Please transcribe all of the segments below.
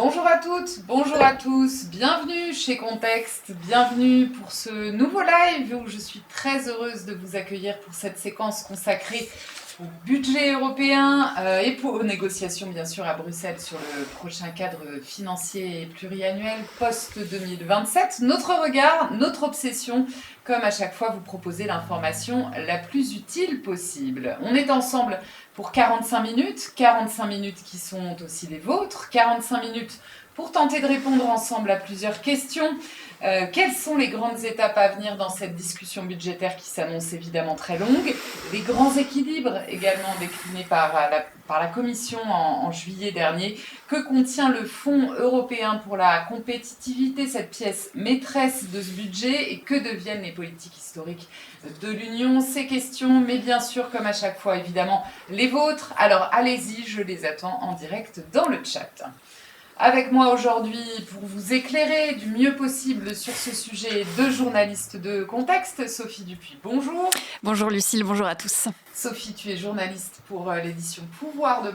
Bonjour à toutes, bonjour à tous, bienvenue chez Contexte, bienvenue pour ce nouveau live où je suis très heureuse de vous accueillir pour cette séquence consacrée au budget européen et aux négociations bien sûr à Bruxelles sur le prochain cadre financier pluriannuel post-2027. Notre regard, notre obsession, comme à chaque fois vous proposer l'information la plus utile possible. On est ensemble pour 45 minutes qui sont aussi les vôtres, 45 minutes pour tenter de répondre ensemble à plusieurs questions. Quelles sont les grandes étapes à venir dans cette discussion budgétaire qui s'annonce évidemment très longue? Les grands équilibres également déclinés par la Commission en juillet dernier. Que contient le Fonds européen pour la compétitivité, cette pièce maîtresse de ce budget, et que deviennent les politiques historiques de l'Union? Ces questions, mais bien sûr, comme à chaque fois, évidemment, les vôtres. Alors allez-y, je les attends en direct dans le chat. Avec moi aujourd'hui, pour vous éclairer du mieux possible sur ce sujet, deux journalistes de Contexte. Sophie Dupuis, bonjour. Bonjour Lucille, bonjour à tous. Sophie, tu es journaliste pour l'édition Pouvoir de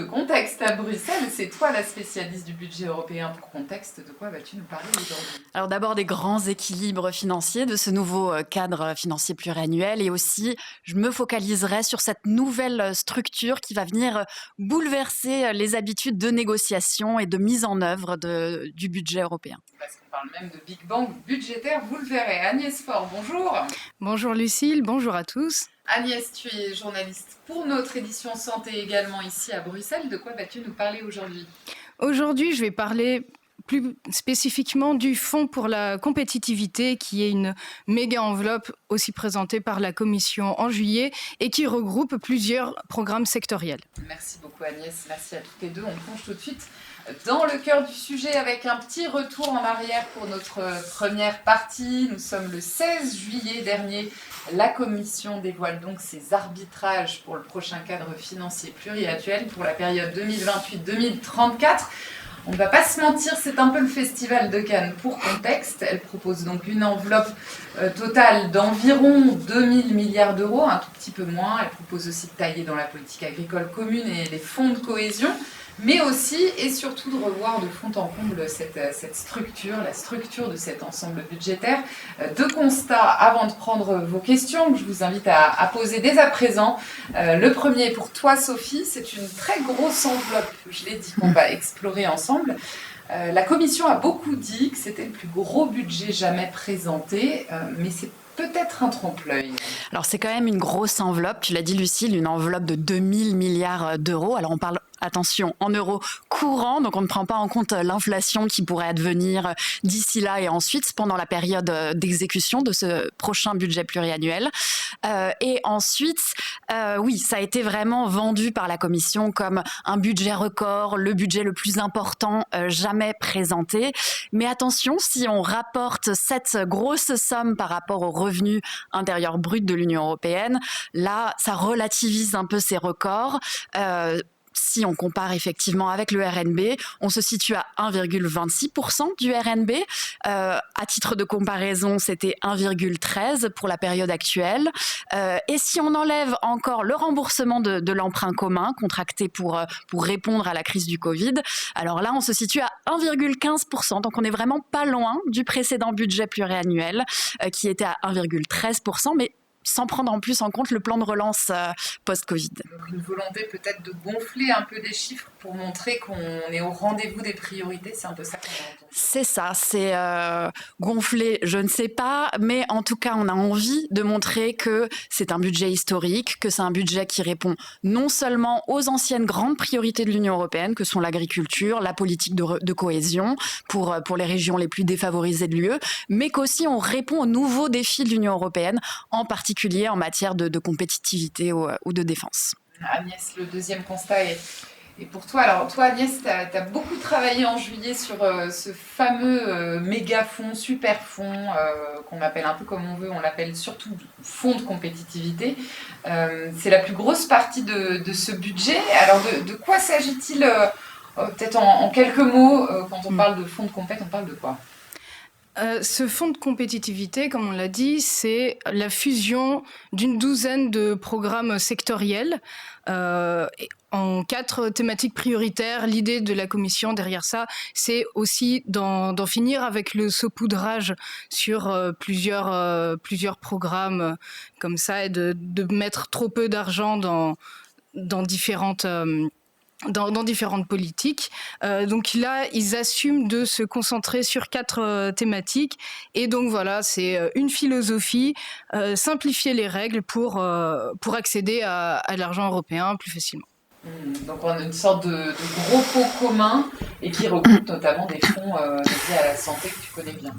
Contexte à Bruxelles. C'est toi la spécialiste du budget européen pour Contexte. De quoi vas-tu nous parler aujourd'hui? Alors d'abord des grands équilibres financiers de ce nouveau cadre financier pluriannuel, et aussi je me focaliserai sur cette nouvelle structure qui va venir bouleverser les habitudes de négociation et de mise en œuvre du budget européen. Parce qu'on parle même de Big Bang budgétaire, vous le verrez. Agnès Faure, bonjour. Bonjour Lucille, bonjour à tous. Agnès, tu es journaliste pour notre édition santé également ici à Bruxelles. De quoi vas-tu nous parler aujourd'hui? Aujourd'hui, je vais parler plus spécifiquement du Fonds pour la compétitivité, qui est une méga enveloppe aussi présentée par la Commission en juillet et qui regroupe plusieurs programmes sectoriels. Merci beaucoup Agnès, merci à toutes les deux. On plonge tout de suite dans le cœur du sujet avec un petit retour en arrière pour notre première partie. Nous sommes le 16 juillet dernier. La Commission dévoile donc ses arbitrages pour le prochain cadre financier pluriannuel pour la période 2028-2034. On ne va pas se mentir, c'est un peu le festival de Cannes pour Contexte. Elle propose donc une enveloppe totale d'environ 2000 milliards d'euros, un tout petit peu moins. Elle propose aussi de tailler dans la politique agricole commune et les fonds de cohésion, mais aussi et surtout de revoir de fond en comble cette structure, la structure de cet ensemble budgétaire. Deux constats avant de prendre vos questions que je vous invite à poser dès à présent. Le premier pour toi Sophie, c'est une très grosse enveloppe, je l'ai dit, qu'on va explorer ensemble. La Commission a beaucoup dit que c'était le plus gros budget jamais présenté, mais c'est peut-être un trompe-l'œil. Alors c'est quand même une grosse enveloppe, tu l'as dit Lucille, une enveloppe de 2000 milliards d'euros. Alors on parle, attention, en euros courants, donc on ne prend pas en compte l'inflation qui pourrait advenir d'ici là et ensuite pendant la période d'exécution de ce prochain budget pluriannuel. Et ensuite, oui, ça a été vraiment vendu par la Commission comme un budget record, le budget le plus important jamais présenté. Mais attention, si on rapporte cette grosse somme par rapport au revenu intérieur brut de l'Union européenne, là, ça relativise un peu ces records. Si on compare effectivement avec le RNB, on se situe à 1,26% du RNB. À titre de comparaison, c'était 1,13% pour la période actuelle. Et si on enlève encore le remboursement de l'emprunt commun contracté pour répondre à la crise du Covid, alors là, on se situe à 1,15%. Donc on n'est vraiment pas loin du précédent budget pluriannuel qui était à 1,13%, mais sans prendre en plus en compte le plan de relance post-Covid. Donc une volonté peut-être de gonfler un peu des chiffres pour montrer qu'on est au rendez-vous des priorités, c'est un peu ça qu'on entend. C'est ça, c'est gonfler, je ne sais pas, mais en tout cas on a envie de montrer que c'est un budget historique, que c'est un budget qui répond non seulement aux anciennes grandes priorités de l'Union européenne, que sont l'agriculture, la politique de cohésion pour les régions les plus défavorisées de l'UE, mais qu'aussi on répond aux nouveaux défis de l'Union européenne, en particulier en matière de compétitivité ou de défense. Agnès, le deuxième constat est pour toi. Alors toi Agnès, tu as beaucoup travaillé en juillet sur ce fameux méga fonds, super fonds, qu'on appelle un peu comme on veut, on l'appelle surtout fonds de compétitivité. C'est la plus grosse partie de ce budget. Alors de quoi s'agit-il peut-être en quelques mots, quand on parle de fonds de compét, on parle de quoi ? Ce fonds de compétitivité, comme on l'a dit, c'est la fusion d'une douzaine de programmes sectoriels en 4 thématiques prioritaires. L'idée de la Commission derrière ça, c'est aussi d'en finir avec le saupoudrage sur plusieurs programmes comme ça et de mettre trop peu d'argent dans différentes politiques. Donc là, ils assument de se concentrer sur 4 thématiques. Et donc voilà, c'est une philosophie, simplifier les règles pour accéder à l'argent européen plus facilement. Donc on a une sorte de gros pot commun et qui regroupe notamment des fonds dédiés à la santé que tu connais bien.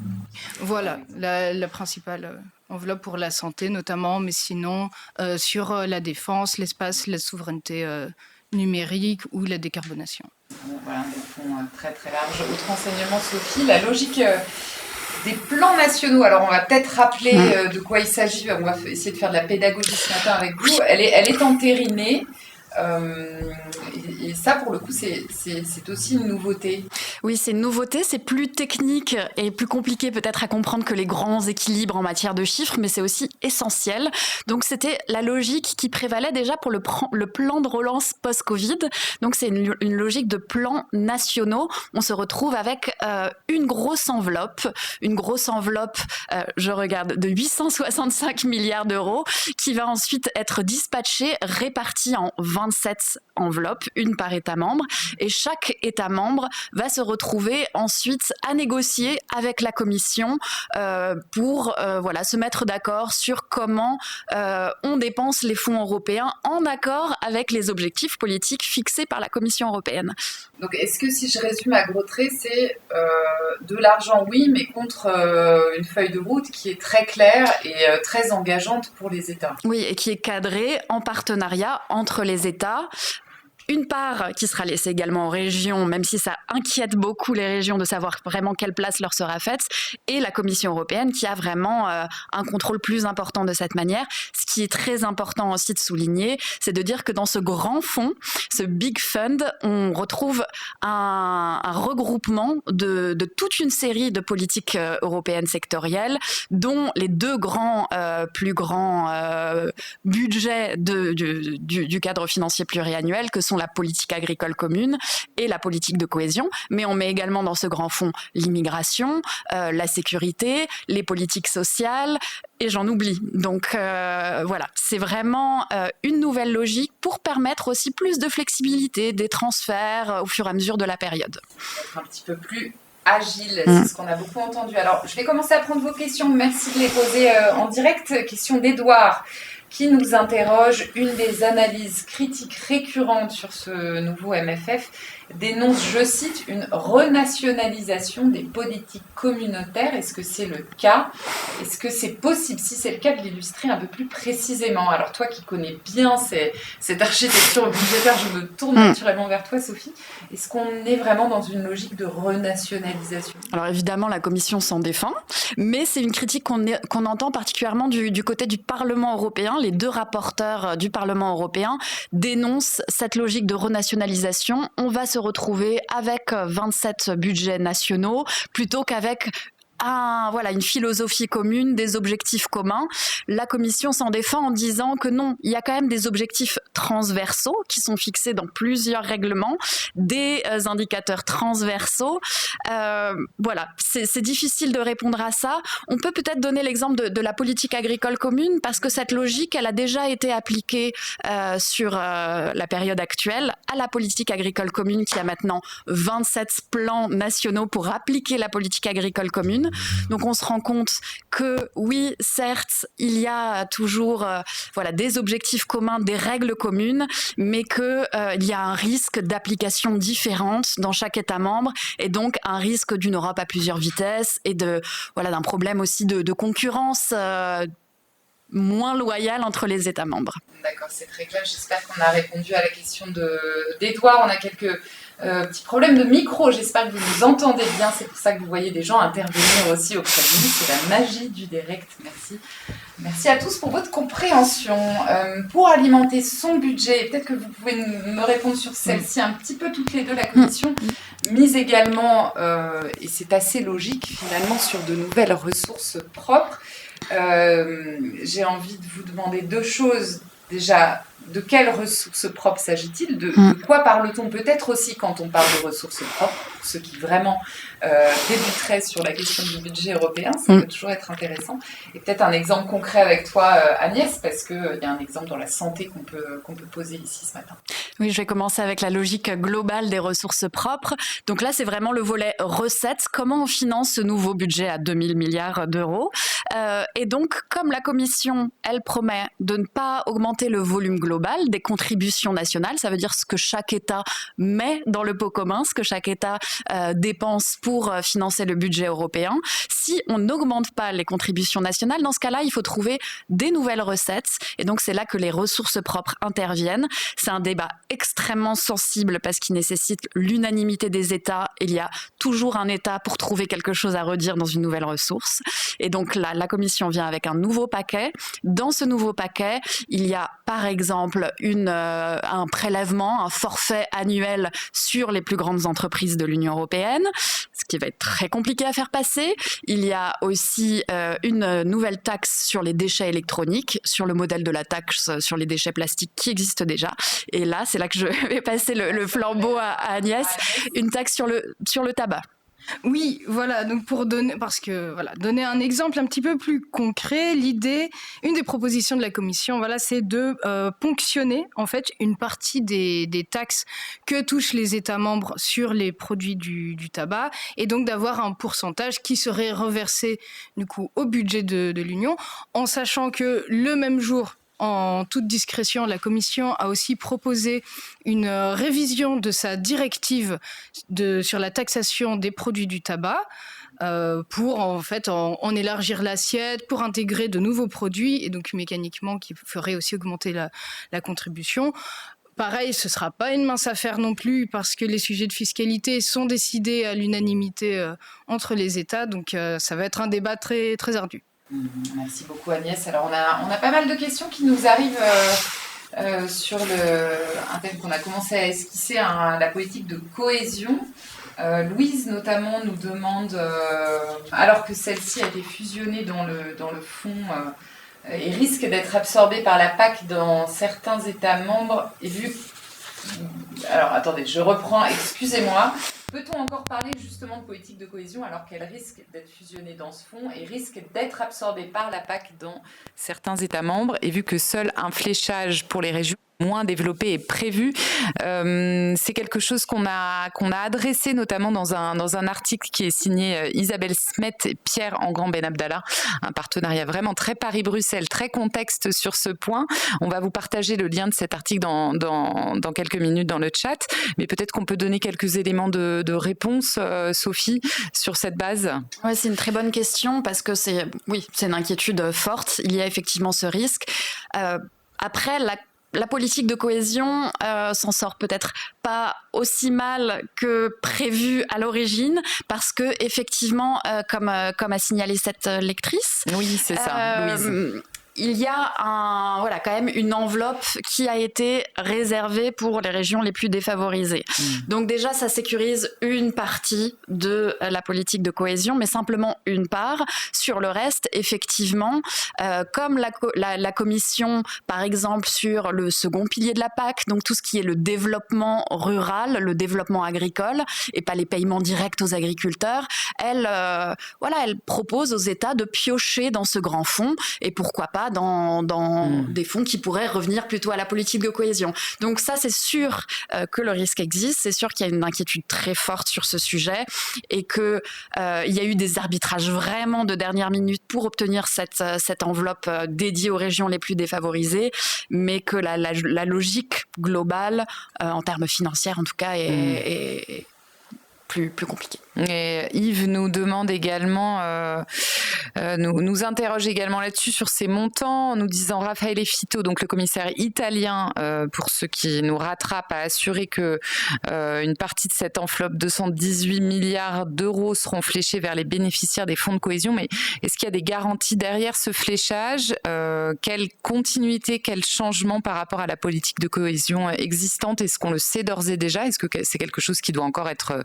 Voilà, la principale enveloppe pour la santé notamment, mais sinon sur la défense, l'espace, la souveraineté numérique ou la décarbonation. Voilà, des fonds très très larges. Autre enseignement, Sophie, la logique des plans nationaux. Alors on va peut-être rappeler de quoi il s'agit. On va essayer de faire de la pédagogie ce matin avec vous. Elle est entérinée. Et ça, pour le coup, c'est aussi une nouveauté. Oui, c'est une nouveauté, c'est plus technique et plus compliqué peut-être à comprendre que les grands équilibres en matière de chiffres, mais c'est aussi essentiel. Donc c'était la logique qui prévalait déjà pour le plan de relance post-Covid. Donc c'est une logique de plans nationaux. On se retrouve avec une grosse enveloppe, je regarde, de 865 milliards d'euros qui va ensuite être dispatchée, répartie en 27 enveloppes, une par État membre, et chaque État membre va se retrouver ensuite à négocier avec la Commission pour se mettre d'accord sur comment on dépense les fonds européens en accord avec les objectifs politiques fixés par la Commission européenne. Donc est-ce que, si je résume à gros traits, c'est de l'argent, oui, mais contre une feuille de route qui est très claire et très engageante pour les États? Oui, et qui est cadrée en partenariat entre les États. Une part qui sera laissée également aux régions, même si ça inquiète beaucoup les régions de savoir vraiment quelle place leur sera faite, et la Commission européenne qui a vraiment un contrôle plus important de cette manière. Ce qui est très important aussi de souligner, c'est de dire que dans ce grand fonds, ce Big Fund, on retrouve un regroupement de toute une série de politiques européennes sectorielles, dont les 2 plus grands budgets du cadre financier pluriannuel, que sont la politique agricole commune et la politique de cohésion, mais on met également dans ce grand fonds l'immigration, la sécurité, les politiques sociales, et j'en oublie. Donc voilà, c'est vraiment une nouvelle logique pour permettre aussi plus de flexibilité des transferts au fur et à mesure de la période. Être un petit peu plus agile, c'est ce qu'on a beaucoup entendu. Alors, je vais commencer à prendre vos questions. Merci de les poser en direct. Question d'Edouard, qui nous interroge. Une des analyses critiques récurrentes sur ce nouveau MFF dénonce, je cite, une renationalisation des politiques communautaires. Est-ce que c'est le cas? Est-ce que c'est possible, si c'est le cas, de l'illustrer un peu plus précisément? Alors toi qui connais bien cette architecture budgétaire, je me tourne naturellement vers toi, Sophie. Est-ce qu'on est vraiment dans une logique de renationalisation? Alors évidemment, la Commission s'en défend, mais c'est une critique qu'on entend particulièrement du côté du Parlement européen. Les 2 rapporteurs du Parlement européen dénoncent cette logique de renationalisation. On va se retrouver avec 27 budgets nationaux plutôt qu'avec une philosophie commune, des objectifs communs. La Commission s'en défend en disant que non, il y a quand même des objectifs transversaux qui sont fixés dans plusieurs règlements, des indicateurs transversaux. C'est difficile de répondre à ça. On peut peut-être donner l'exemple de la politique agricole commune, parce que cette logique, elle a déjà été appliquée sur la période actuelle à la politique agricole commune, qui a maintenant 27 plans nationaux pour appliquer la politique agricole commune. Donc on se rend compte que oui, certes, il y a toujours des objectifs communs, des règles communes, mais qu'il y a un risque d'application différente dans chaque État membre, et donc un risque d'une Europe à plusieurs vitesses et d'un problème aussi de concurrence moins loyale entre les États membres. D'accord, c'est très clair. J'espère qu'on a répondu à la question d'Edouard. On a quelques Petit problème de micro, j'espère que vous nous entendez bien, c'est pour ça que vous voyez des gens intervenir aussi auprès de nous, c'est la magie du direct, merci. Merci à tous pour votre compréhension. Pour alimenter son budget, peut-être que vous pouvez me répondre sur celle-ci un petit peu toutes les deux, la Commission mise également, et c'est assez logique finalement, sur de nouvelles ressources propres. J'ai envie de vous demander deux choses. Déjà, de quelles ressources propres s'agit-il ? De quoi parle-t-on peut-être aussi quand on parle de ressources propres ? Pour ceux qui vraiment débuteraient sur la question du budget européen, ça peut toujours être intéressant. Et peut-être un exemple concret avec toi, Agnès, parce qu'il y a un exemple dans la santé qu'on peut poser ici ce matin. Oui, je vais commencer avec la logique globale des ressources propres. Donc là, c'est vraiment le volet recettes. Comment on finance ce nouveau budget à 2000 milliards d'euros ? Et donc, comme la Commission, elle promet de ne pas augmenter le volume global des contributions nationales, ça veut dire ce que chaque État met dans le pot commun, ce que chaque État dépense pour financer le budget européen. Si on n'augmente pas les contributions nationales, dans ce cas-là, il faut trouver des nouvelles recettes. Et donc, c'est là que les ressources propres interviennent. C'est un débat extrêmement sensible parce qu'il nécessite l'unanimité des États. Il y a toujours un État pour trouver quelque chose à redire dans une nouvelle ressource. Et donc là, la Commission vient avec un nouveau paquet. Dans ce nouveau paquet, il y a par exemple un prélèvement, un forfait annuel sur les plus grandes entreprises de l'Union européenne, ce qui va être très compliqué à faire passer. Il y a aussi une nouvelle taxe sur les déchets électroniques, sur le modèle de la taxe sur les déchets plastiques qui existe déjà. Et là, c'est là que je vais passer le flambeau à Agnès, une taxe sur le tabac. Oui, voilà, donc donner un exemple un petit peu plus concret, une des propositions de la Commission, c'est de ponctionner en fait une partie des taxes que touchent les États membres sur les produits du tabac, et donc d'avoir un pourcentage qui serait reversé du coup au budget de l'Union, en sachant que le même jour, en toute discrétion, la Commission a aussi proposé une révision de sa directive sur la taxation des produits du tabac pour en fait en élargir l'assiette, pour intégrer de nouveaux produits et donc mécaniquement qui ferait aussi augmenter la contribution. Pareil, ce ne sera pas une mince affaire non plus parce que les sujets de fiscalité sont décidés à l'unanimité entre les États, donc ça va être un débat très, très ardu. Merci beaucoup Agnès. Alors on a pas mal de questions qui nous arrivent sur un thème qu'on a commencé à esquisser, la politique de cohésion. Louise notamment nous demande, alors que celle-ci a été fusionnée dans le fonds et risque d'être absorbée par la PAC dans certains États membres, et vu... Alors attendez, je reprends, excusez-moi. Peut-on encore parler justement de politique de cohésion alors qu'elle risque d'être fusionnée dans ce fonds et risque d'être absorbée par la PAC dans certains États membres, et vu que seul un fléchage pour les régions moins développé est prévu. C'est quelque chose qu'on a adressé notamment dans un article qui est signé Isabelle Smet et Pierre Engrand Ben Abdallah, un partenariat vraiment très Paris-Bruxelles, très contexte sur ce point. On va vous partager le lien de cet article dans quelques minutes dans le chat, mais peut-être qu'on peut donner quelques éléments de réponse, Sophie, sur cette base. Ouais, c'est une très bonne question parce que c'est une inquiétude forte. Il y a effectivement ce risque. Après, la politique de cohésion s'en sort peut-être pas aussi mal que prévu à l'origine, parce que effectivement, comme a signalé cette lectrice, oui, c'est ça, Louise. Il y a quand même une enveloppe qui a été réservée pour les régions les plus défavorisées. Donc déjà, ça sécurise une partie de la politique de cohésion, mais simplement une part. Sur le reste, effectivement, comme la Commission, par exemple, sur le second pilier de la PAC, donc tout ce qui est le développement rural, le développement agricole, et pas les paiements directs aux agriculteurs, elle propose aux États de piocher dans ce grand fonds, et pourquoi pas dans des fonds qui pourraient revenir plutôt à la politique de cohésion. Donc ça, c'est sûr que le risque existe, c'est sûr qu'il y a une inquiétude très forte sur ce sujet, et qu'il y a eu des arbitrages vraiment de dernière minute pour obtenir cette enveloppe dédiée aux régions les plus défavorisées, mais que la logique globale, en termes financiers en tout cas, est plus compliqué. Et Yves nous demande également nous interroge également là-dessus sur ces montants, en nous disant Raffaele Fitto, donc le commissaire italien, pour ceux qui nous rattrapent, a assuré que une partie de cette enveloppe, 218 milliards d'euros, seront fléchés vers les bénéficiaires des fonds de cohésion. Mais est-ce qu'il y a des garanties derrière ce fléchage? Quelle continuité, quel changement par rapport à la politique de cohésion existante? Est-ce qu'on le sait d'ores et déjà? Est-ce que c'est quelque chose qui doit encore être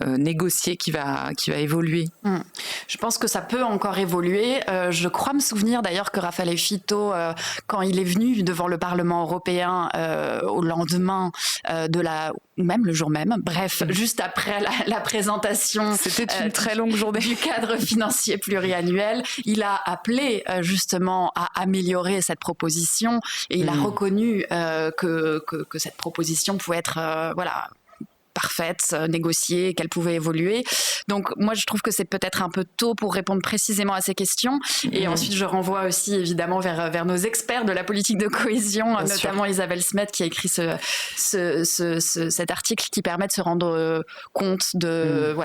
négocié, qui va évoluer? Je pense que ça peut encore évoluer. Je crois me souvenir d'ailleurs que Raffaele Fitto, quand il est venu devant le Parlement européen au lendemain ou même le jour même, bref, juste après la présentation, c'était une très longue journée, du cadre financier pluriannuel, il a appelé justement à améliorer cette proposition et il a reconnu que cette proposition pouvait être parfaite, négociée, qu'elle pouvait évoluer. Donc moi je trouve que c'est peut-être un peu tôt pour répondre précisément à ces questions. Et ensuite je renvoie aussi évidemment vers nos experts de la politique de cohésion, bien notamment sûr. Isabelle Smet qui a écrit cet article qui permet de se rendre compte de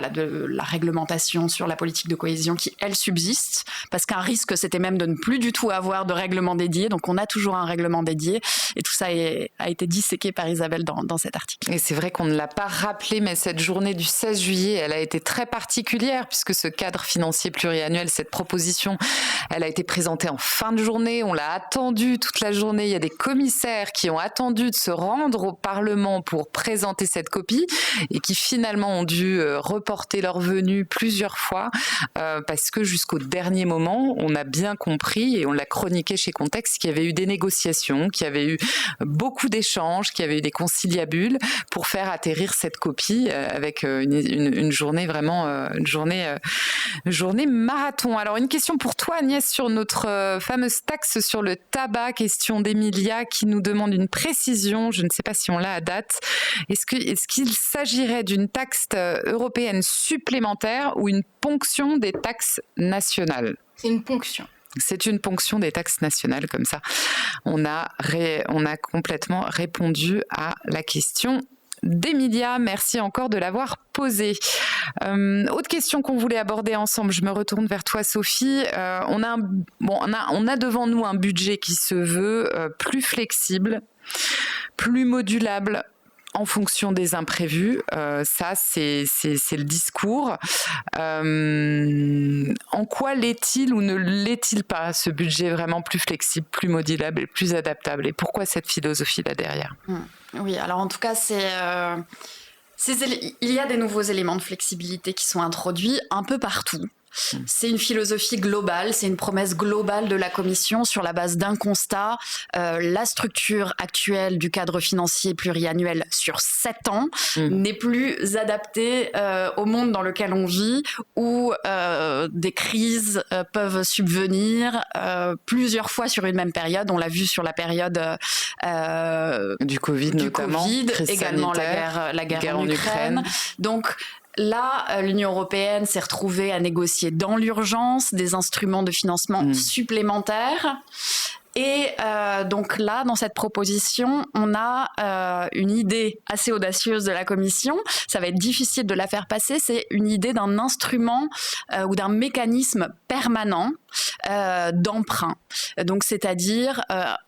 la réglementation sur la politique de cohésion qui elle subsiste, parce qu'un risque c'était même de ne plus du tout avoir de règlement dédié. Donc on a toujours un règlement dédié et tout ça a été disséqué par Isabelle dans cet article. Et c'est vrai qu'on ne l'a pas rappelé, mais cette journée du 16 juillet, elle a été très particulière puisque ce cadre financier pluriannuel, cette proposition, elle a été présentée en fin de journée. On l'a attendu toute la journée. Il y a des commissaires qui ont attendu de se rendre au Parlement pour présenter cette copie et qui finalement ont dû reporter leur venue plusieurs fois parce que jusqu'au dernier moment, on a bien compris et on l'a chroniqué chez Contexte qu'il y avait eu des négociations, qu'il y avait eu beaucoup d'échanges, qu'il y avait eu des conciliabules pour faire atterrir cette copie avec une journée vraiment une journée marathon. Alors une question pour toi Agnès sur notre fameuse taxe sur le tabac, question d'Emilia qui nous demande une précision, je ne sais pas si on l'a à date. Est-ce qu'il s'agirait d'une taxe européenne supplémentaire ou une ponction des taxes nationales? C'est une ponction. C'est une ponction des taxes nationales, comme ça. On a complètement répondu à la question d'Emilia. Merci encore de l'avoir posée. Autre question qu'on voulait aborder ensemble, je me retourne vers toi Sophie. On a devant nous un budget qui se veut plus flexible, plus modulable, en fonction des imprévus. Ça, c'est le discours. En quoi l'est-il ou ne l'est-il pas, ce budget vraiment plus flexible, plus modulable et plus adaptable? Et pourquoi cette philosophie là derrière? Oui, alors en tout cas, il y a des nouveaux éléments de flexibilité qui sont introduits un peu partout. C'est une philosophie globale, c'est une promesse globale de la Commission sur la base d'un constat. La structure actuelle du cadre financier pluriannuel sur 7 ans n'est plus adaptée au monde dans lequel on vit, où des crises peuvent subvenir plusieurs fois sur une même période. On l'a vu sur la période du Covid notamment, également la guerre en Ukraine. Donc là, l'Union européenne s'est retrouvée à négocier dans l'urgence des instruments de financement supplémentaires. Et donc là, dans cette proposition, on a une idée assez audacieuse de la Commission. Ça va être difficile de la faire passer. C'est une idée d'un instrument ou d'un mécanisme permanent d'emprunt. Donc, c'est-à-dire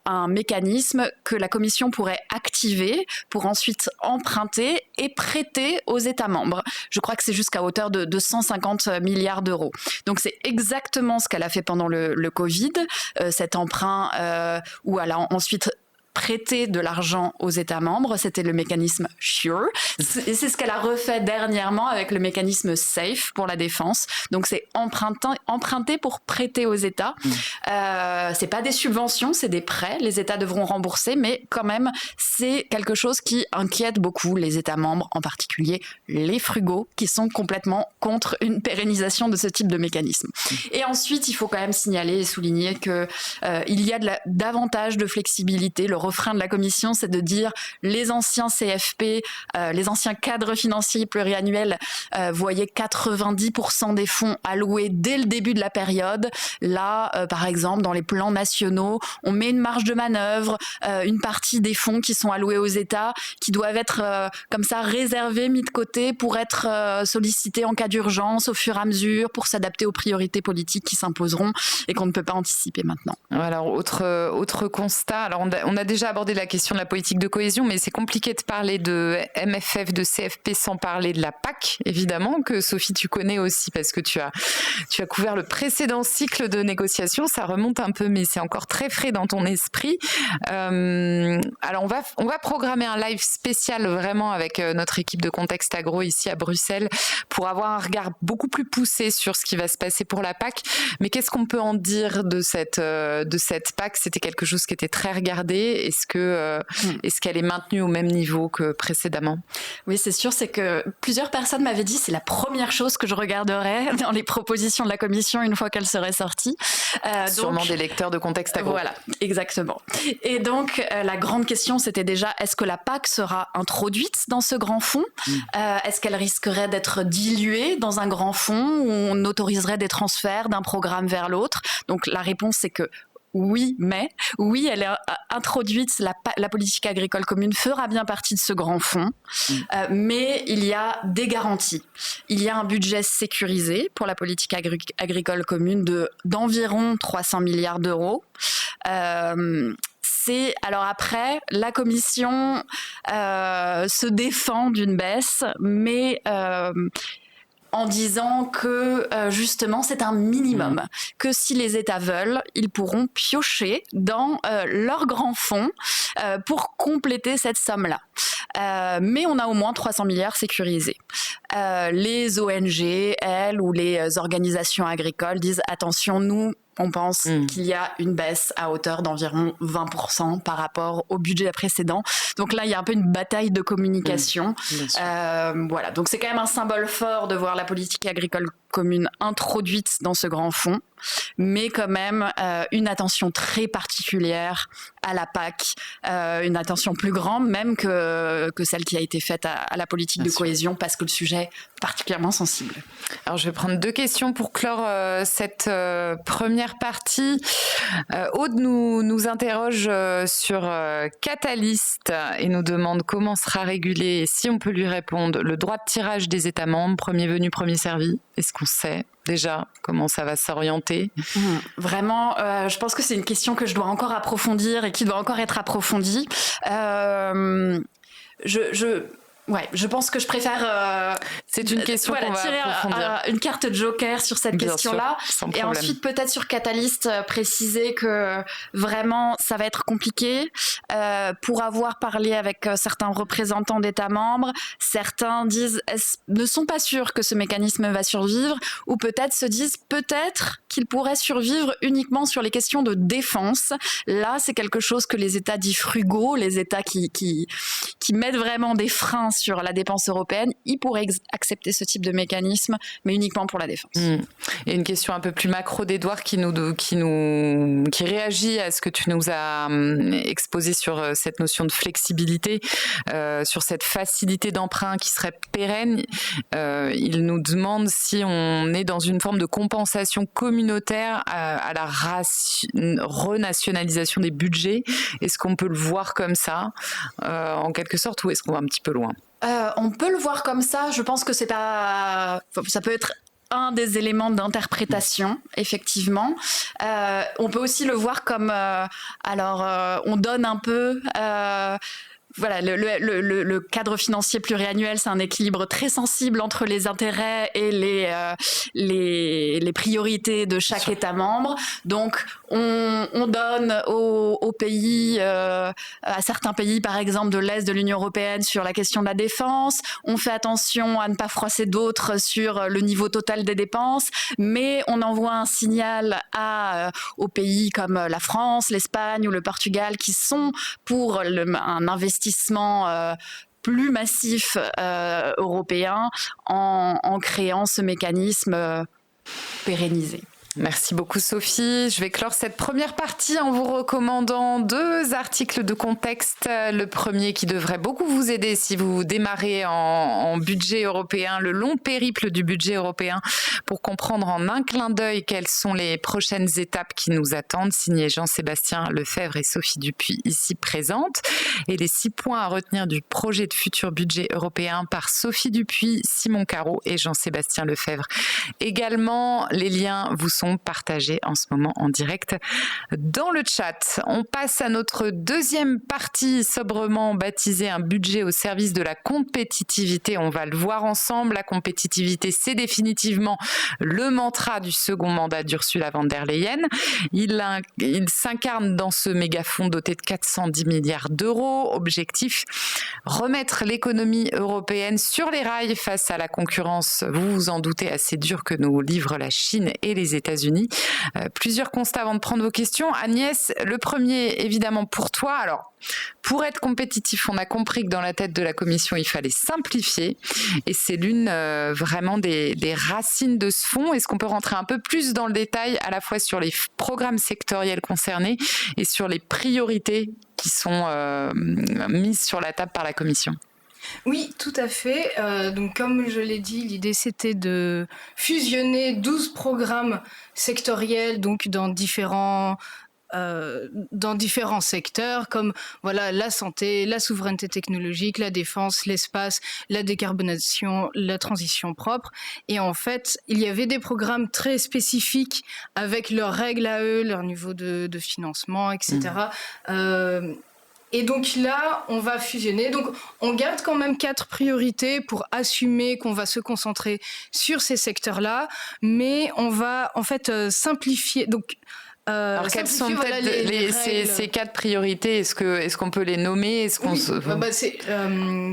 un mécanisme que la Commission pourrait activer pour ensuite emprunter et prêter aux États membres. Je crois que c'est jusqu'à hauteur de 250 milliards d'euros. Donc, c'est exactement ce qu'elle a fait pendant le Covid, cet emprunt où elle a ensuite prêter de l'argent aux États membres, c'était le mécanisme SURE. Et c'est ce qu'elle a refait dernièrement avec le mécanisme SAFE pour la défense. Donc c'est emprunter pour prêter aux États. C'est pas des subventions, c'est des prêts. Les États devront rembourser, mais quand même, c'est quelque chose qui inquiète beaucoup les États membres, en particulier les frugaux, qui sont complètement contre une pérennisation de ce type de mécanisme. Et ensuite, il faut quand même signaler et souligner que il y a davantage de flexibilité. Le refrain de la Commission, c'est de dire les anciens CFP, les anciens cadres financiers pluriannuels voyaient 90% des fonds alloués dès le début de la période. Là, par exemple, dans les plans nationaux, on met une marge de manœuvre, une partie des fonds qui sont alloués aux États, qui doivent être comme ça réservés, mis de côté pour être sollicités en cas d'urgence au fur et à mesure, pour s'adapter aux priorités politiques qui s'imposeront et qu'on ne peut pas anticiper maintenant. Alors, autre constat, alors on a déjà abordé la question de la politique de cohésion, mais c'est compliqué de parler de MFF, de CFP sans parler de la PAC, évidemment, que Sophie, tu connais aussi parce que tu as couvert le précédent cycle de négociations. Ça remonte un peu, mais c'est encore très frais dans ton esprit. Alors, on va programmer un live spécial vraiment avec notre équipe de Contexte Agro ici à Bruxelles pour avoir un regard beaucoup plus poussé sur ce qui va se passer pour la PAC. Mais qu'est-ce qu'on peut en dire de cette PAC? C'était quelque chose qui était très regardé. Est-ce qu'elle est maintenue au même niveau que précédemment? Oui, c'est sûr. C'est que plusieurs personnes m'avaient dit c'est la première chose que je regarderais dans les propositions de la Commission une fois qu'elle serait sortie. Sûrement des lecteurs de Contexte Agro. Voilà, exactement. Et donc, la grande question, c'était déjà, est-ce que la PAC sera introduite dans ce grand fonds? Est-ce qu'elle risquerait d'être diluée dans un grand fonds où on autoriserait des transferts d'un programme vers l'autre? Donc, la réponse, c'est que oui, elle est introduite, la politique agricole commune fera bien partie de ce grand fonds, mais il y a des garanties. Il y a un budget sécurisé pour la politique agricole commune d'environ 300 milliards d'euros. Alors après, la Commission se défend d'une baisse, mais en disant que justement c'est un minimum, que si les États veulent, ils pourront piocher dans leur grand fonds pour compléter cette somme-là. Mais on a au moins 300 milliards sécurisés. Les ONG, elles, ou les organisations agricoles disent attention, nous, on pense qu'il y a une baisse à hauteur d'environ 20% par rapport au budget précédent. Donc là, il y a un peu une bataille de communication. Voilà. Donc c'est quand même un symbole fort de voir la politique agricole commune introduite dans ce grand fonds, mais quand même une attention très particulière à la PAC, une attention plus grande même que celle qui a été faite à la politique de cohésion, parce que le sujet est particulièrement sensible. Alors je vais prendre 2 questions pour clore cette première partie. Aude nous interroge sur Catalyst et nous demande comment sera régulé, et si on peut lui répondre, le droit de tirage des États membres, premier venu, premier servi. Est-ce qu'on sait déjà comment ça va s'orienter? Vraiment, je pense que c'est une question que je dois encore approfondir et qui doit encore être approfondie. Je pense que je préfère c'est une question qu'on va tirer une carte joker sur cette question-là, et ensuite peut-être sur Catalyst préciser que vraiment ça va être compliqué. Pour avoir parlé avec certains représentants d'États membres, certains ne sont pas sûrs que ce mécanisme va survivre, ou peut-être se disent peut-être qu'il pourrait survivre uniquement sur les questions de défense. Là, c'est quelque chose que les États dits frugaux, les États qui mettent vraiment des freins sur la dépense européenne, ils pourraient accepter ce type de mécanisme, mais uniquement pour la défense. Et une question un peu plus macro d'Edouard qui réagit à ce que tu nous as exposé sur cette notion de flexibilité, sur cette facilité d'emprunt qui serait pérenne. Il nous demande si on est dans une forme de compensation communautaire à la renationalisation des budgets. Est-ce qu'on peut le voir comme ça, en quelque sorte, ou est-ce qu'on va un petit peu loin? On peut le voir comme ça. Je pense que ça peut être un des éléments d'interprétation, effectivement. On peut aussi le voir comme, on donne un peu. Voilà, le cadre financier pluriannuel, c'est un équilibre très sensible entre les intérêts et les priorités de chaque État membre. Donc, on donne aux pays, à certains pays, par exemple, de l'Est de l'Union européenne sur la question de la défense. On fait attention à ne pas froisser d'autres sur le niveau total des dépenses, mais on envoie un signal aux pays comme la France, l'Espagne ou le Portugal qui sont pour un investissement plus massif européen en créant ce mécanisme pérennisé. Merci beaucoup Sophie. Je vais clore cette première partie en vous recommandant 2 articles de contexte. Le premier qui devrait beaucoup vous aider si vous démarrez en budget européen, le long périple du budget européen, pour comprendre en un clin d'œil quelles sont les prochaines étapes qui nous attendent, signé Jean-Sébastien Lefebvre et Sophie Dupuis ici présentes. Et les 6 points à retenir du projet de futur budget européen par Sophie Dupuis, Simon Carreau et Jean-Sébastien Lefebvre. Également, les liens vous sont partagés en ce moment en direct dans le chat. On passe à notre deuxième partie, sobrement baptisée un budget au service de la compétitivité. On va le voir ensemble. La compétitivité, c'est définitivement le mantra du second mandat d'Ursula von der Leyen. Il s'incarne dans ce méga-fonds doté de 410 milliards d'euros. Objectif, remettre l'économie européenne sur les rails face à la concurrence, vous vous en doutez, assez dure que nous livrent la Chine et les États-Unis. Plusieurs constats avant de prendre vos questions. Agnès, le premier, évidemment, pour toi. Alors, pour être compétitif, on a compris que dans la tête de la Commission, il fallait simplifier. Et c'est l'une vraiment des racines de ce fonds. Est-ce qu'on peut rentrer un peu plus dans le détail, à la fois sur les programmes sectoriels concernés et sur les priorités qui sont mises sur la table par la Commission ? Oui, tout à fait. Donc, comme je l'ai dit, l'idée c'était de fusionner 12 programmes sectoriels, donc dans différents secteurs comme voilà la santé, la souveraineté technologique, la défense, l'espace, la décarbonation, la transition propre. Et en fait, il y avait des programmes très spécifiques avec leurs règles à eux, leur niveau de financement, etc. Et donc là, on va fusionner. Donc, on garde quand même 4 priorités pour assumer qu'on va se concentrer sur ces secteurs-là, mais on va en fait simplifier. Donc, alors quelles sont peut-être ces 4 priorités ? Est-ce qu'on peut les nommer ?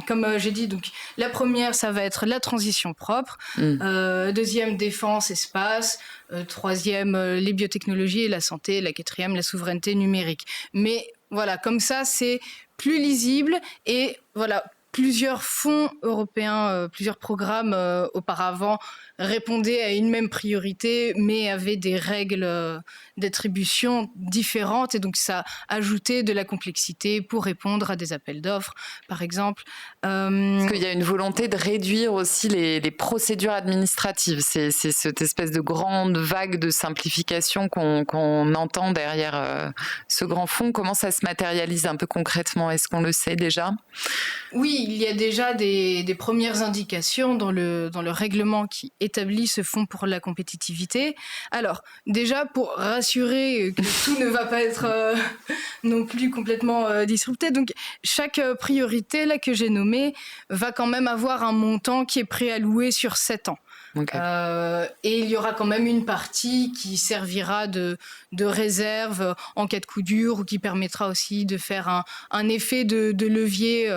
Comme j'ai dit, donc la première, ça va être la transition propre. Deuxième, défense, espace. Troisième, les biotechnologies et la santé. La quatrième, la souveraineté numérique. Mais voilà, comme ça, c'est plus lisible et voilà. Plusieurs fonds européens, plusieurs programmes auparavant répondaient à une même priorité, mais avaient des règles d'attribution différentes. Et donc, ça ajoutait de la complexité pour répondre à des appels d'offres, par exemple. Parce qu'il y a une volonté de réduire aussi les procédures administratives. C'est cette espèce de grande vague de simplification qu'on entend derrière ce grand fonds. Comment ça se matérialise un peu concrètement ? Est-ce qu'on le sait déjà ? Oui, il y a déjà des premières indications dans le règlement qui établit ce fonds pour la compétitivité. Alors, déjà, pour rassurer que tout ne va pas être non plus complètement disrupté, donc chaque priorité là, que j'ai nommée va quand même avoir un montant qui est préalloué sur 7 ans. Okay. Et il y aura quand même une partie qui servira de réserve en cas de coup dur ou qui permettra aussi de faire un effet de levier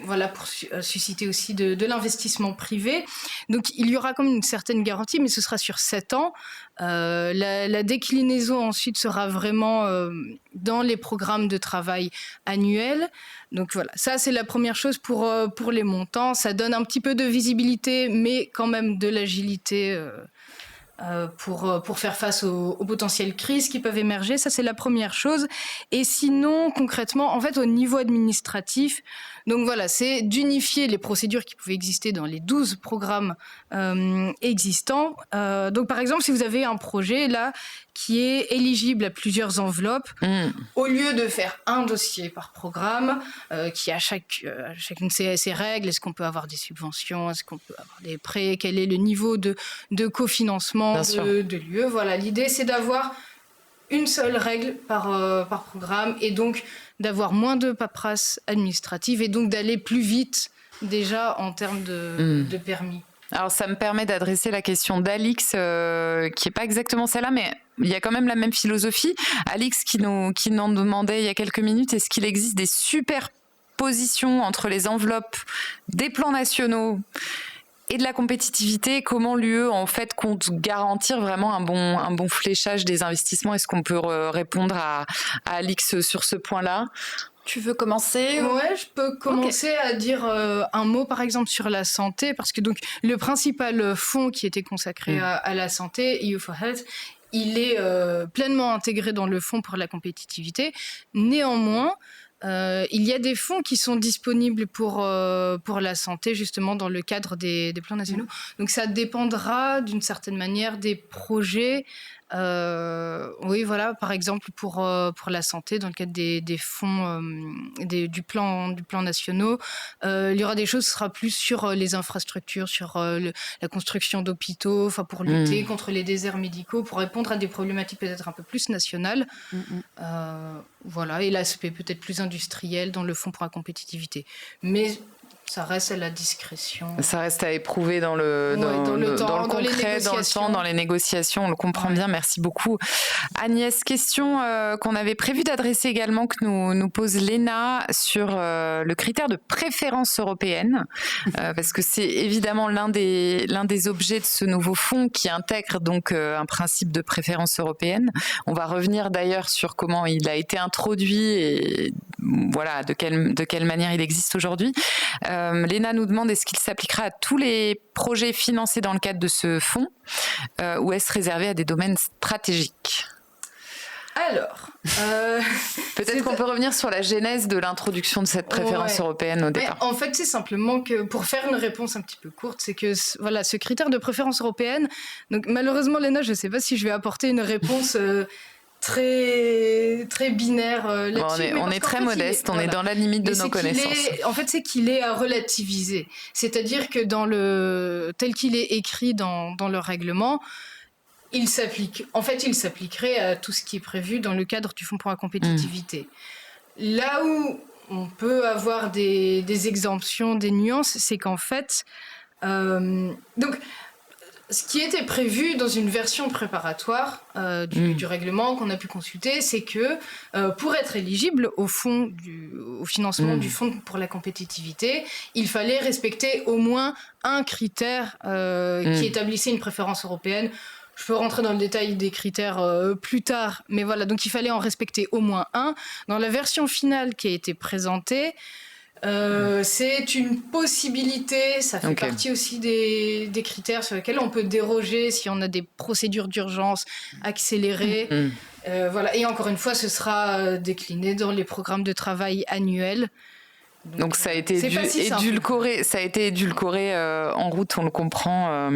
voilà, pour susciter aussi de l'investissement privé. Donc il y aura quand même une certaine garantie, mais ce sera sur 7 ans. La déclinaison ensuite sera vraiment dans les programmes de travail annuels. Donc voilà, ça c'est la première chose pour les montants. Ça donne un petit peu de visibilité, mais quand même de l'agilité pour faire face aux potentielles crises qui peuvent émerger. Ça c'est la première chose. Et sinon, concrètement, en fait, au niveau administratif, donc voilà, c'est d'unifier les procédures qui pouvaient exister dans les 12 programmes existants. Donc par exemple, si vous avez un projet là qui est éligible à plusieurs enveloppes, au lieu de faire un dossier par programme, qui a chacune ses règles, est-ce qu'on peut avoir des subventions, est-ce qu'on peut avoir des prêts, quel est le niveau de cofinancement de l'UE. Voilà, l'idée c'est d'avoir une seule règle par programme et donc d'avoir moins de paperasse administrative et donc d'aller plus vite déjà en termes de permis. Alors ça me permet d'adresser la question d'Alix, qui n'est pas exactement celle-là, mais il y a quand même la même philosophie. Alix qui nous demandait il y a quelques minutes, est-ce qu'il existe des superpositions entre les enveloppes des plans nationaux et de la compétitivité? Comment l'UE en fait compte garantir vraiment un bon fléchage des investissements? Est-ce qu'on peut répondre à Alix sur ce point-là? Tu veux commencer? Ouais, je peux commencer à dire un mot par exemple sur la santé, parce que donc le principal fonds qui était consacré à la santé, EU for Health, il est pleinement intégré dans le fonds pour la compétitivité. Néanmoins, il y a des fonds qui sont disponibles pour la santé, justement, dans le cadre des plans nationaux. Donc, ça dépendra, d'une certaine manière, des projets. Oui, voilà, par exemple, pour la santé, dans le cadre des fonds du plan nationaux, il y aura des choses, ce sera plus sur les infrastructures, sur la construction d'hôpitaux, enfin, pour lutter contre les déserts médicaux, pour répondre à des problématiques peut-être un peu plus nationales. Voilà, et l'aspect peut-être plus industriel dans le fonds pour la compétitivité. Mais ça reste à la discrétion. Ça reste à éprouver dans le concret, dans le temps, dans les négociations. On le comprend bien. Merci beaucoup. Agnès, question qu'on avait prévu d'adresser également, que nous pose Léna sur le critère de préférence européenne, parce que c'est évidemment l'un des objets de ce nouveau fonds qui intègre donc un principe de préférence européenne. On va revenir d'ailleurs sur comment il a été introduit et voilà de quelle manière il existe aujourd'hui. Léna nous demande, est-ce qu'il s'appliquera à tous les projets financés dans le cadre de ce fonds ou est-ce réservé à des domaines stratégiques ? Alors, peut-être qu'on peut revenir sur la genèse de l'introduction de cette préférence européenne au départ. En fait, c'est simplement que, pour faire une réponse un petit peu courte, c'est que voilà, ce critère de préférence européenne, donc malheureusement Léna, je ne sais pas si je vais apporter une réponse très, très binaire là-dessus. On est très modeste, on est dans la limite de nos connaissances. En fait, c'est qu'il est à relativiser. C'est-à-dire que tel qu'il est écrit dans le règlement, il s'appliquerait à tout ce qui est prévu dans le cadre du Fonds pour la compétitivité. Là où on peut avoir des exemptions, des nuances, c'est qu'en fait... donc, ce qui était prévu dans une version préparatoire du règlement qu'on a pu consulter, c'est que pour être éligible au financement du Fonds pour la compétitivité, il fallait respecter au moins un critère qui établissait une préférence européenne. Je peux rentrer dans le détail des critères plus tard, mais voilà, donc il fallait en respecter au moins un. Dans la version finale qui a été présentée, c'est une possibilité, ça fait partie aussi des critères sur lesquels on peut déroger si on a des procédures d'urgence accélérées. Voilà. Et encore une fois, ce sera décliné dans les programmes de travail annuels. Donc ça a été édulcoré en route, on le comprend.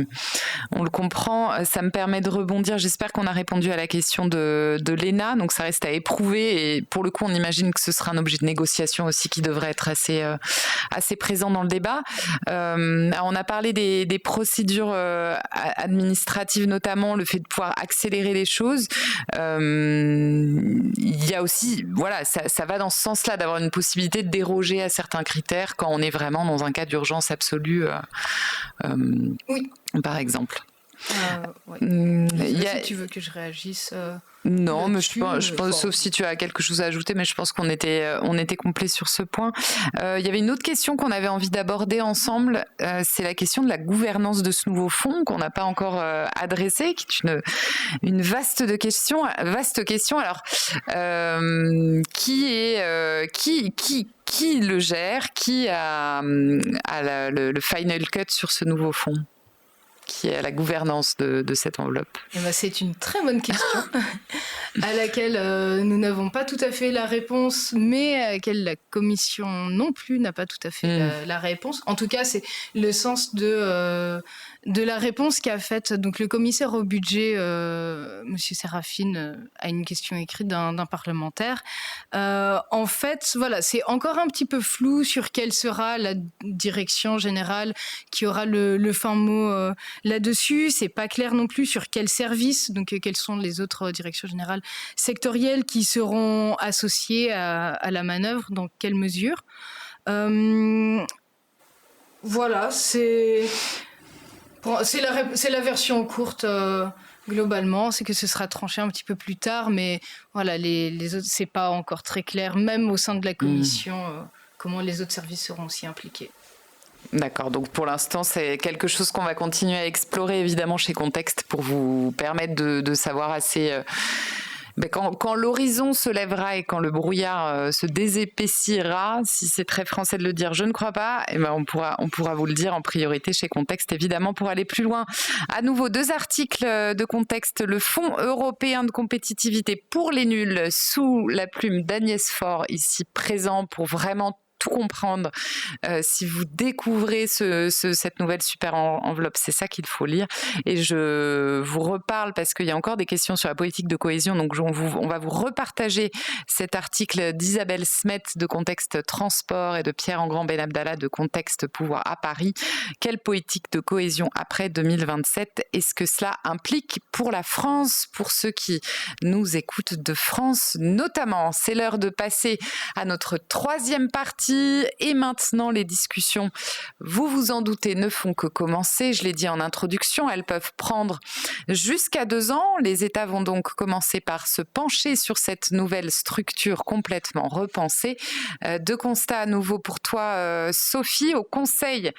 Ça me permet de rebondir. J'espère qu'on a répondu à la question de Léna. Donc ça reste à éprouver et pour le coup, on imagine que ce sera un objet de négociation aussi qui devrait être assez présent dans le débat. Alors on a parlé des procédures administratives, notamment le fait de pouvoir accélérer les choses. Il y a aussi, voilà, ça va dans ce sens-là d'avoir une possibilité de déroger à certains critères quand on est vraiment dans un cas d'urgence absolue, par exemple. Si tu veux que je réagisse non, mais je pense, sauf si tu as quelque chose à ajouter, mais je pense qu'on était complet sur ce point. Il y avait une autre question qu'on avait envie d'aborder ensemble, c'est la question de la gouvernance de ce nouveau fonds qu'on n'a pas encore adressée, qui est une vaste question. Alors, qui le gère, qui a le final cut sur ce nouveau fonds, qui est à la gouvernance de cette enveloppe? C'est une très bonne question à laquelle nous n'avons pas tout à fait la réponse, mais à laquelle la Commission non plus n'a pas tout à fait la réponse. En tout cas, c'est le sens de la réponse qu'a faite donc, le commissaire au budget, M. Sérafine, à une question écrite d'un parlementaire. En fait, voilà, c'est encore un petit peu flou sur quelle sera la direction générale qui aura le fin mot là-dessus. C'est pas clair non plus sur quels services, donc quelles sont les autres directions générales sectorielles qui seront associées à la manœuvre, dans quelle mesure. Voilà, c'est la version courte globalement, c'est que ce sera tranché un petit peu plus tard, mais voilà, les autres, c'est pas encore très clair, même au sein de la commission, comment les autres services seront aussi impliqués. D'accord, donc pour l'instant, c'est quelque chose qu'on va continuer à explorer évidemment chez Contexte pour vous permettre de savoir assez Quand l'horizon se lèvera et quand le brouillard se désépaissira, si c'est très français de le dire, je ne crois pas, on pourra vous le dire en priorité chez Contexte, évidemment, pour aller plus loin. À nouveau, 2 articles de Contexte. Le Fonds européen de compétitivité pour les nuls, sous la plume d'Agnès Faure, ici présent pour vraiment tout comprendre. Si vous découvrez cette nouvelle super enveloppe, c'est ça qu'il faut lire. Et je vous reparle parce qu'il y a encore des questions sur la politique de cohésion. Donc, on va vous repartager cet article d'Isabelle Smet de Contexte Transport et de Pierre Engrand Ben Abdallah de Contexte Pouvoir à Paris. Quelle politique de cohésion après 2027 est-ce que cela implique pour la France, pour ceux qui nous écoutent de France notamment? C'est l'heure de passer à notre 3e partie. Et maintenant, les discussions, vous vous en doutez, ne font que commencer. Je l'ai dit en introduction, elles peuvent prendre jusqu'à 2 ans. Les États vont donc commencer par se pencher sur cette nouvelle structure complètement repensée. 2 constats à nouveau pour toi, Sophie. Au Conseil,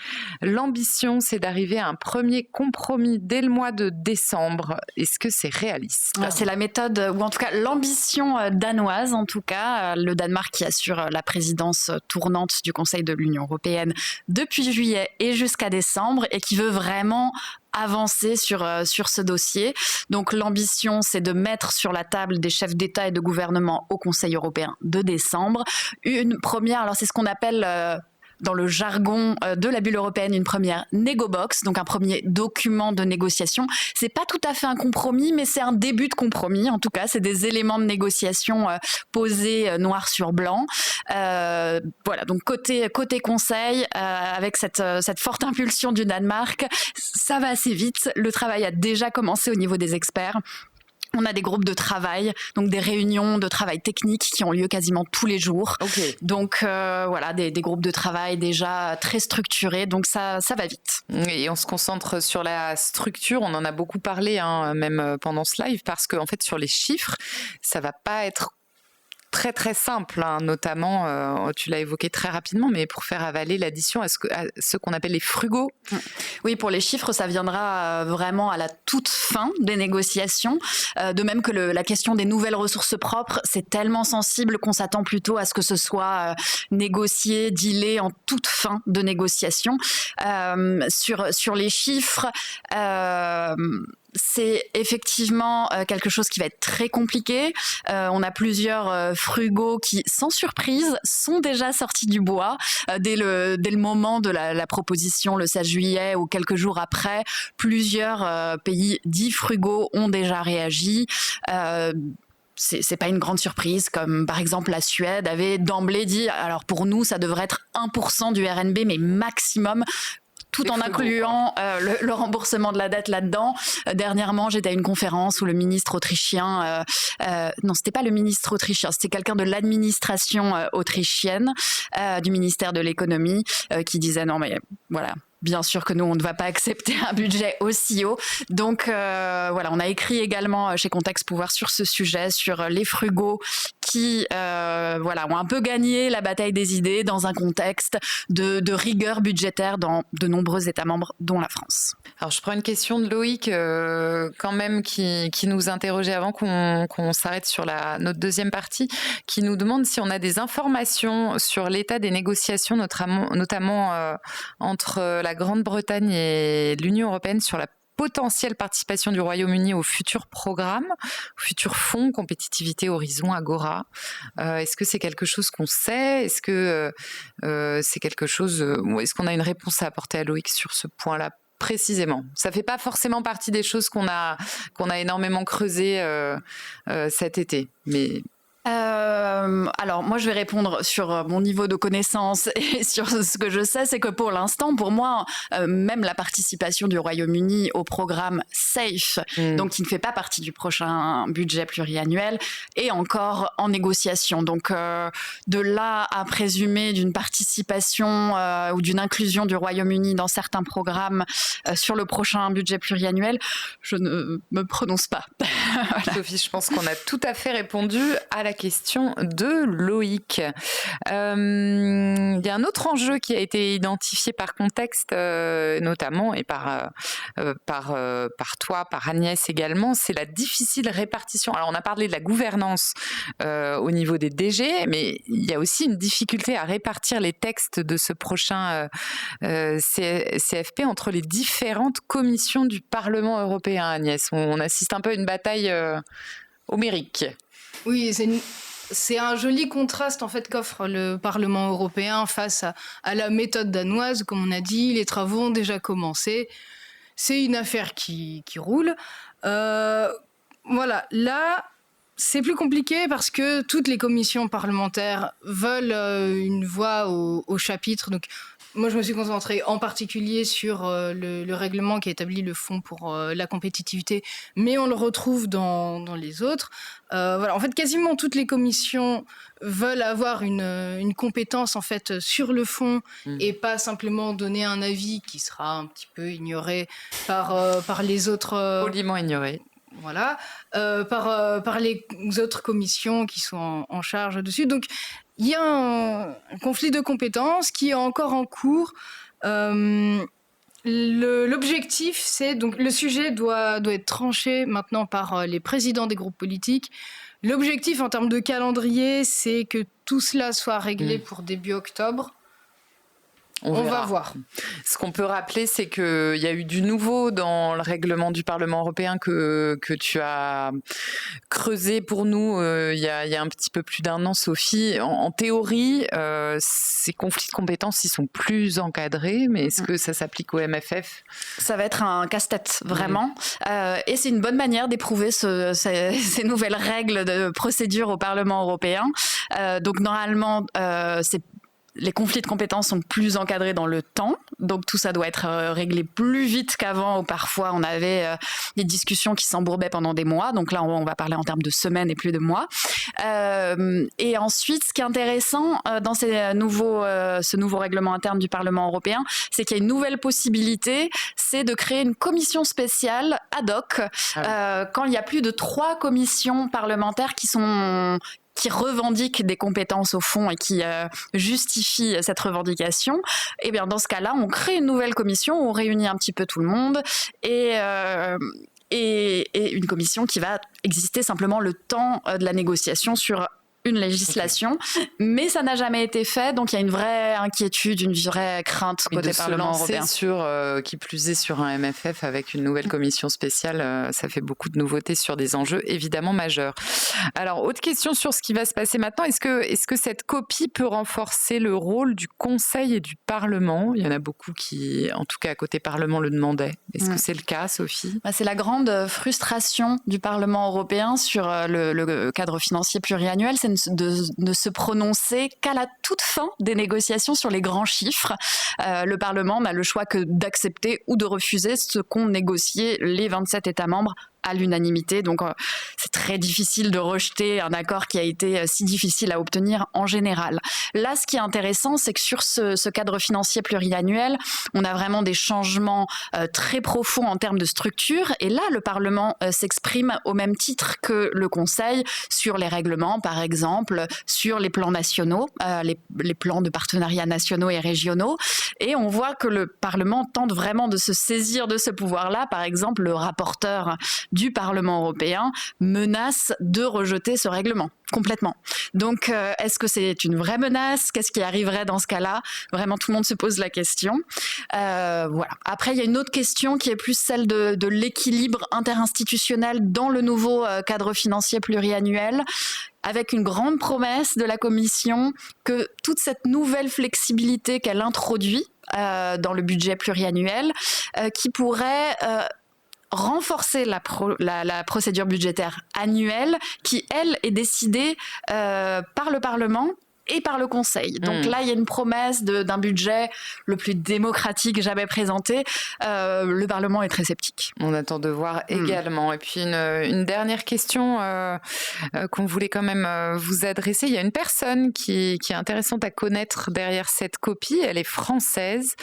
l'ambition, c'est d'arriver à un premier compromis dès le mois de décembre. Est-ce que c'est réaliste? C'est la méthode, ou en tout cas l'ambition danoise, en tout cas. Le Danemark qui assure la présidence tournante du Conseil de l'Union européenne depuis juillet et jusqu'à décembre et qui veut vraiment avancer sur ce dossier. Donc l'ambition, c'est de mettre sur la table des chefs d'État et de gouvernement au Conseil européen de décembre une première, alors c'est ce qu'on appelle dans le jargon de la bulle européenne, une première négo-box, donc un premier document de négociation. C'est pas tout à fait un compromis, mais c'est un début de compromis. En tout cas, c'est des éléments de négociation posés noir sur blanc. Voilà, donc côté Conseil, avec cette forte impulsion du Danemark, ça va assez vite. Le travail a déjà commencé au niveau des experts. On a des groupes de travail, donc des réunions de travail technique qui ont lieu quasiment tous les jours. Okay. Donc voilà, des groupes de travail déjà très structurés, donc ça va vite. Et on se concentre sur la structure, on en a beaucoup parlé même pendant ce live, parce qu'en fait sur les chiffres, ça va pas être très très simple, notamment, tu l'as évoqué très rapidement, mais pour faire avaler l'addition à ce qu'on appelle les frugaux. Oui, pour les chiffres, ça viendra vraiment à la toute fin des négociations. De même que la question des nouvelles ressources propres, c'est tellement sensible qu'on s'attend plutôt à ce que ce soit négocié, dealé en toute fin de négociation. Sur les chiffres, c'est effectivement quelque chose qui va être très compliqué. On a plusieurs frugaux qui, sans surprise, sont déjà sortis du bois dès le moment de la proposition le 16 juillet ou quelques jours après. Plusieurs pays dits frugaux ont déjà réagi. C'est pas une grande surprise, comme par exemple la Suède avait d'emblée dit, alors pour nous ça devrait être 1% du RNB, mais maximum, tout en incluant le remboursement de la dette là-dedans. Dernièrement, j'étais à une conférence où le ministre autrichien, non, c'était pas le ministre autrichien, c'était quelqu'un de l'administration autrichienne, du ministère de l'économie, qui disait non mais voilà. Bien sûr que nous, on ne va pas accepter un budget aussi haut. Donc voilà, on a écrit également chez Contexte Pouvoir sur ce sujet, sur les frugaux qui voilà, ont un peu gagné la bataille des idées dans un contexte de rigueur budgétaire dans de nombreux États membres, dont la France. Alors je prends une question de Loïc quand même qui nous interrogeait avant qu'on s'arrête sur notre deuxième partie, qui nous demande si on a des informations sur l'état des négociations, notamment entre la Grande-Bretagne et l'Union européenne sur la potentielle participation du Royaume-Uni au futur programme, au futur fonds Compétitivité Horizon Agora. Est-ce que c'est quelque chose qu'on sait? Est-ce que c'est quelque chose... est-ce qu'on a une réponse à apporter à Loïc sur ce point-là précisément? Ça fait pas forcément partie des choses qu'on a énormément creusées cet été, mais... Alors moi je vais répondre sur mon niveau de connaissance et sur ce que je sais, c'est que pour l'instant, pour moi, même la participation du Royaume-Uni au programme SAFE, donc qui ne fait pas partie du prochain budget pluriannuel, est encore en négociation. Donc de là à présumer d'une participation ou d'une inclusion du Royaume-Uni dans certains programmes sur le prochain budget pluriannuel, je ne me prononce pas. Voilà. Sophie, je pense qu'on a tout à fait répondu à la question de Loïc. Il y a un autre enjeu qui a été identifié par Contexte, notamment, et par toi, par Agnès également, c'est la difficile répartition. Alors, on a parlé de la gouvernance au niveau des DG, mais il y a aussi une difficulté à répartir les textes de ce prochain CFP entre les différentes commissions du Parlement européen, Agnès. On assiste un peu à une bataille homérique. Oui, c'est un joli contraste en fait qu'offre le Parlement européen face à la méthode danoise. Comme on a dit, les travaux ont déjà commencé. C'est une affaire qui roule. Voilà, là, c'est plus compliqué parce que toutes les commissions parlementaires veulent une voix au chapitre. Donc, moi, je me suis concentrée en particulier sur le règlement qui établit le fonds pour la compétitivité, mais on le retrouve dans les autres. Voilà, en fait, quasiment toutes les commissions veulent avoir une compétence en fait sur le fond et pas simplement donner un avis qui sera un petit peu ignoré par les autres. Poliment ignoré. Voilà, par les autres commissions qui sont en charge dessus. Donc, il y a un conflit de compétences qui est encore en cours. L'objectif, c'est donc le sujet doit être tranché maintenant par les présidents des groupes politiques. L'objectif en termes de calendrier, c'est que tout cela soit réglé pour début octobre. On va voir. Ce qu'on peut rappeler, c'est qu'il y a eu du nouveau dans le règlement du Parlement européen que tu as creusé pour nous il y a un petit peu plus d'1 an, Sophie. En théorie, ces conflits de compétences, ils sont plus encadrés, mais est-ce que ça s'applique au MFF ? Ça va être un casse-tête, vraiment. Et c'est une bonne manière d'éprouver ces nouvelles règles de procédure au Parlement européen. Donc normalement, les conflits de compétences sont plus encadrés dans le temps, donc tout ça doit être réglé plus vite qu'avant où parfois on avait des discussions qui s'embourbaient pendant des mois. Donc là, on va parler en termes de semaines et plus de mois. Et ensuite, ce qui est intéressant dans ce nouveau règlement interne du Parlement européen, c'est qu'il y a une nouvelle possibilité, c'est de créer une commission spéciale ad hoc quand il y a plus de 3 commissions parlementaires qui revendiquent des compétences au fond et qui justifient cette revendication. Et bien dans ce cas-là, on crée une nouvelle commission, on réunit un petit peu tout le monde et une commission qui va exister simplement le temps de la négociation sur une législation, mais ça n'a jamais été fait, donc il y a une vraie inquiétude, une vraie crainte côté Parlement européen. Qui plus est sur un MFF avec une nouvelle commission spéciale, ça fait beaucoup de nouveautés sur des enjeux évidemment majeurs. Alors, autre question sur ce qui va se passer maintenant, est-ce que cette copie peut renforcer le rôle du Conseil et du Parlement ? Il y en a beaucoup qui, en tout cas côté Parlement, le demandaient. Est-ce que c'est le cas, Sophie ? C'est la grande frustration du Parlement européen sur le cadre financier pluriannuel, c'est de ne se prononcer qu'à la toute fin des négociations sur les grands chiffres. Le Parlement n'a le choix que d'accepter ou de refuser ce qu'ont négocié les 27 États membres à l'unanimité. Donc, c'est très difficile de rejeter un accord qui a été si difficile à obtenir en général. Là, ce qui est intéressant, c'est que sur ce cadre financier pluriannuel, on a vraiment des changements très profonds en termes de structure. Et là, le Parlement s'exprime au même titre que le Conseil sur les règlements, par exemple, sur les plans nationaux, les plans de partenariat nationaux et régionaux. Et on voit que le Parlement tente vraiment de se saisir de ce pouvoir-là. Par exemple, le rapporteur du Parlement européen menace de rejeter ce règlement complètement. Donc, est-ce que c'est une vraie menace ? Qu'est-ce qui arriverait dans ce cas-là ? Vraiment, tout le monde se pose la question. Voilà. Après, il y a une autre question qui est plus celle de l'équilibre interinstitutionnel dans le nouveau cadre financier pluriannuel, avec une grande promesse de la Commission que toute cette nouvelle flexibilité qu'elle introduit dans le budget pluriannuel, qui pourrait renforcer la procédure budgétaire annuelle qui, elle, est décidée par le Parlement et par le Conseil. Donc là, il y a une promesse d'un budget le plus démocratique jamais présenté. Le Parlement est très sceptique. On attend de voir également. Et puis une dernière question qu'on voulait quand même vous adresser. Il y a une personne qui est intéressante à connaître derrière cette copie. Elle est française.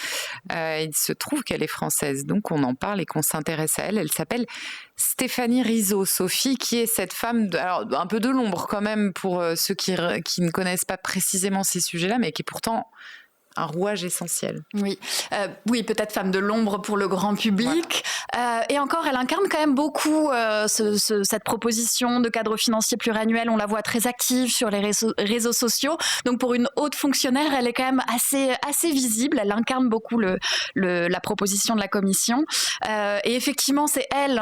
Il se trouve qu'elle est française, donc on en parle et qu'on s'intéresse à elle. Elle s'appelle Stéphanie Rizzo. Sophie, qui est cette femme, alors un peu de l'ombre quand même pour ceux qui ne connaissent pas précisément ces sujets-là, mais qui est pourtant un rouage essentiel. Oui, peut-être femme de l'ombre pour le grand public. Voilà. Et encore, elle incarne quand même beaucoup cette proposition de cadre financier pluriannuel. On la voit très active sur les réseaux sociaux. Donc pour une haute fonctionnaire, elle est quand même assez visible. Elle incarne beaucoup la proposition de la Commission. Et effectivement, c'est elle,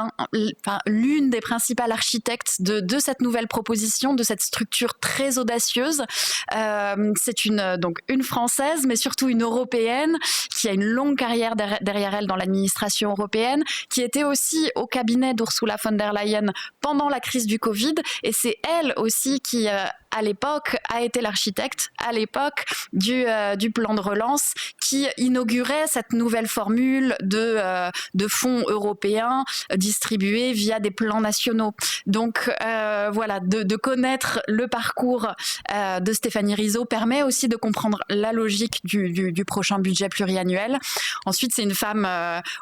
l'une des principales architectes de cette nouvelle proposition, de cette structure très audacieuse. C'est une Française, mais surtout une Européenne qui a une longue carrière derrière elle dans l'administration européenne, qui était aussi au cabinet d'Ursula von der Leyen pendant la crise du Covid. Et c'est elle aussi qui, à l'époque, a été l'architecte, à l'époque, du plan de relance qui inaugurait cette nouvelle formule de fonds européens distribués via des plans nationaux. Donc voilà, de connaître le parcours de Stéphanie Rizzo permet aussi de comprendre la logique du prochain budget pluriannuel. Ensuite, c'est une femme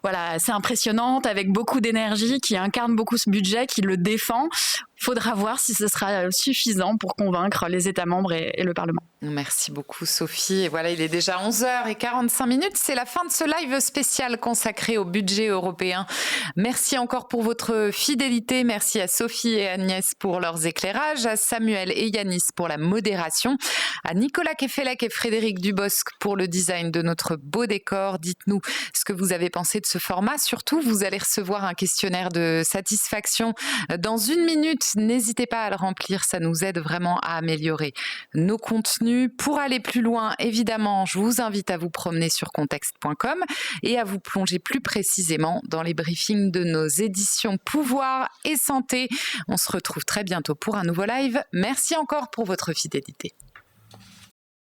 assez impressionnante, avec beaucoup d'énergie, qui incarne beaucoup ce budget, qui le défend. Il faudra voir si ce sera suffisant pour convaincre les États membres et le Parlement. Merci beaucoup Sophie. Et voilà, il est déjà 11h45. C'est la fin de ce live spécial consacré au budget européen. Merci encore pour votre fidélité. Merci à Sophie et Agnès pour leurs éclairages, à Samuel et Yanis pour la modération, à Nicolas Kefelec et Frédéric Dubosc pour le design de notre beau décor. Dites-nous ce que vous avez pensé de ce format. Surtout, vous allez recevoir un questionnaire de satisfaction dans 1 minute. N'hésitez pas à le remplir, ça nous aide vraiment à améliorer nos contenus. Pour aller plus loin, évidemment, je vous invite à vous promener sur contexte.com et à vous plonger plus précisément dans les briefings de nos éditions Pouvoir et Santé. On se retrouve très bientôt pour un nouveau live. Merci encore pour votre fidélité.